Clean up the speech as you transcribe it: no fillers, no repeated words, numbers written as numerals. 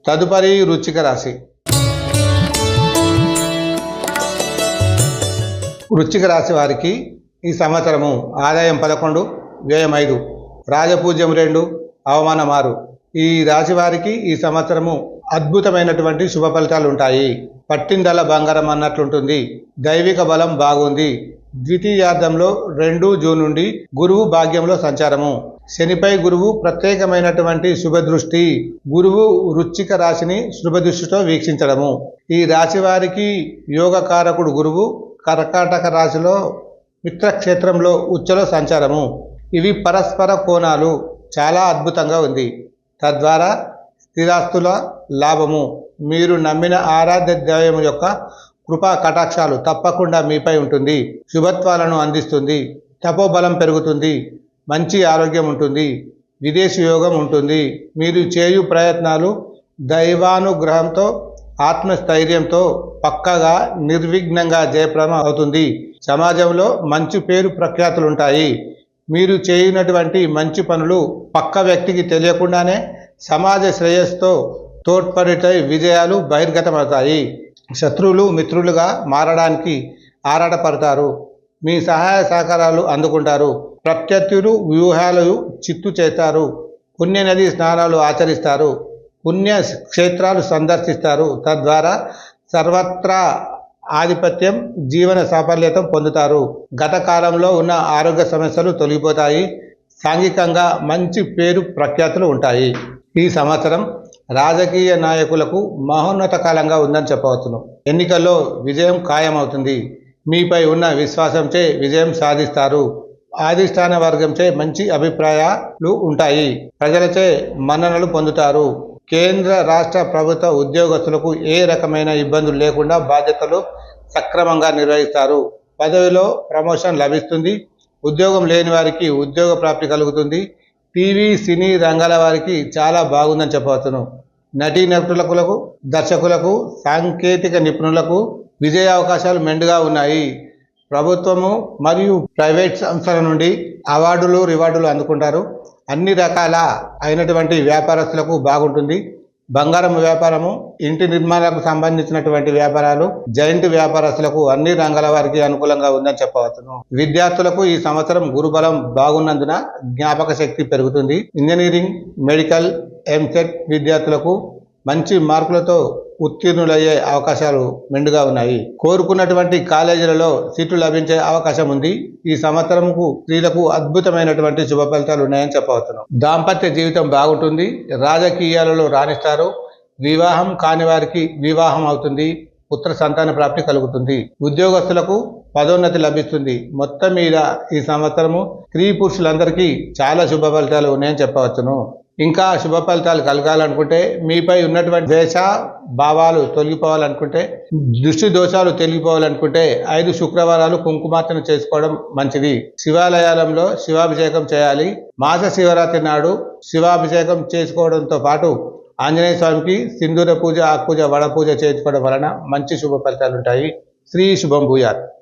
తదుపరి వృశ్చిక రాశి. వృశ్చిక రాశి వారికి ఈ సంవత్సరము ఆదాయం 11, వ్యయం 5, రాజపూజ్యం 2, అవమానం 6. ఈ రాశి వారికి ఈ సంవత్సరము అద్భుతమైనటువంటి శుభ ఫలితాలు ఉంటాయి. పట్టిందల బంగారం అన్నట్లుంటుంది. దైవిక బలం బాగుంది. ద్వితీయార్థంలో 2 జూన్ నుండి గురువు భాగ్యంలో సంచారము. శనిపై గురువు ప్రత్యేకమైనటువంటి శుభదృష్టి. గురువు వృశ్చిక రాశిని శుభదృష్టితో వీక్షించడము. ఈ రాశి వారికి యోగకారకుడు గురువు కర్కాటక రాశిలో మిత్రక్షేత్రంలో ఉచ్చలో సంచారము. ఇవి పరస్పర కోణాలు చాలా అద్భుతంగా ఉంది. తద్వారా స్థిరాస్తుల లాభము. మీరు నమ్మిన ఆరాధ్య దైవం యొక్క కృపా కటాక్షాలు తప్పకుండా మీపై ఉంటుంది. శుభత్వాలను అందిస్తుంది. తపోబలం పెరుగుతుంది. మంచి ఆరోగ్యం ఉంటుంది. విదేశీ యోగం ఉంటుంది. మీరు చేయు ప్రయత్నాలు దైవానుగ్రహంతో ఆత్మస్థైర్యంతో పక్కగా నిర్విఘ్నంగా జయప్రదం అవుతుంది. సమాజంలో మంచి పేరు ప్రఖ్యాతులుంటాయి. మీరు చేయనటువంటి మంచి పనులు పక్క వ్యక్తికి తెలియకుండానే సమాజ శ్రేయస్సుతో తోడ్పడితే విజయాలు బహిర్గతమవుతాయి. శత్రువులు మిత్రులుగా మారడానికి ఆరాటపడతారు. మీ సహాయ సహకారాలు అందుకుంటారు. ప్రత్యర్థులు వ్యూహాలు చిత్తు చేస్తారు. పుణ్యనది స్నానాలు ఆచరిస్తారు. పుణ్య క్షేత్రాలు సందర్శిస్తారు. తద్వారా సర్వత్రా ఆధిపత్యం జీవన సాఫల్యతం పొందుతారు. గత కాలంలో ఉన్న ఆరోగ్య సమస్యలు తొలగిపోతాయి. సాంఘికంగా మంచి పేరు ప్రఖ్యాతులు ఉంటాయి. ఈ సంవత్సరం రాజకీయ నాయకులకు మహోన్నత కాలంగా ఉందని చెప్పవచ్చును. ఎన్నికల్లో విజయం ఖాయమవుతుంది. మీపై ఉన్న విశ్వాసంచే విజయం సాధిస్తారు. అధిష్టాన వర్గంచే మంచి అభిప్రాయాలు ఉంటాయి. ప్రజలచే మన్ననలు పొందుతారు. కేంద్ర రాష్ట్ర ప్రభుత్వ ఉద్యోగస్తులకు ఏ రకమైన ఇబ్బందులు లేకుండా బాధ్యతలు సక్రమంగా నిర్వహిస్తారు. పదవిలో ప్రమోషన్ లభిస్తుంది. ఉద్యోగం లేని వారికి ఉద్యోగ ప్రాప్తి కలుగుతుంది. టీవీ సినీ రంగాల వారికి చాలా బాగుందని చెప్పవచ్చును. నటీనటులకు దర్శకులకు సాంకేతిక నిపుణులకు విజయ అవకాశాలు మెండుగా ఉన్నాయి. ప్రభుత్వము మరియు ప్రైవేట్ సంస్థల నుండి అవార్డులు రివార్డులు అందుకుంటారు. అన్ని రకాల అయినటువంటి వ్యాపారస్తులకు బాగుంటుంది. బంగారం వ్యాపారము, ఇంటి నిర్మాణాలకు సంబంధించినటువంటి వ్యాపారాలు, జైంట్ వ్యాపారస్తులకు అన్ని రంగాల వారికి అనుకూలంగా ఉందని చెప్పవచ్చును. విద్యార్థులకు ఈ సంవత్సరం గురుబలం బాగున్నందున జ్ఞాపక శక్తి పెరుగుతుంది. ఇంజనీరింగ్, మెడికల్, ఎంసెట్ విద్యార్థులకు మంచి మార్కులతో ఉత్తీర్ణులయ్యే అవకాశాలు మెండుగా ఉన్నాయి. కోరుకున్నటువంటి కాలేజీలలో సీట్లు లభించే అవకాశం ఉంది. ఈ సంవత్సరంకు స్త్రీలకు అద్భుతమైనటువంటి శుభ ఫలితాలు ఉన్నాయని చెప్పవచ్చును. దాంపత్య జీవితం బాగుంటుంది. రాజకీయాలలో రాణిస్తారు. వివాహం కాని వారికి వివాహం అవుతుంది. పుత్ర సంతాన ప్రాప్తి కలుగుతుంది. ఉద్యోగస్తులకు పదోన్నతి లభిస్తుంది. మొత్తం మీద ఈ సంవత్సరము స్త్రీ పురుషులందరికీ చాలా శుభ ఫలితాలు ఉన్నాయని చెప్పవచ్చును. ఇంకా శుభ ఫలితాలు కలగాలనుకుంటే, మీపై ఉన్నటువంటి ద్వేష భావాలు తొలగిపోవాలనుకుంటే, దృష్టి దోషాలు తొలగిపోవాలనుకుంటే 5 శుక్రవారాలు కుంకుమార్చన చేసుకోవడం మంచిది. శివాలయాలలో శివాభిషేకం చేయాలి. మాస శివరాత్రి నాడు శివాభిషేకం చేసుకోవడంతో పాటు ఆంజనేయ స్వామికి సింధూర పూజ, ఆకుపూజ, వడ పూజ చేసుకోవడం వలన మంచి శుభ ఫలితాలు ఉంటాయి. శ్రీ శుభం భూయాత్.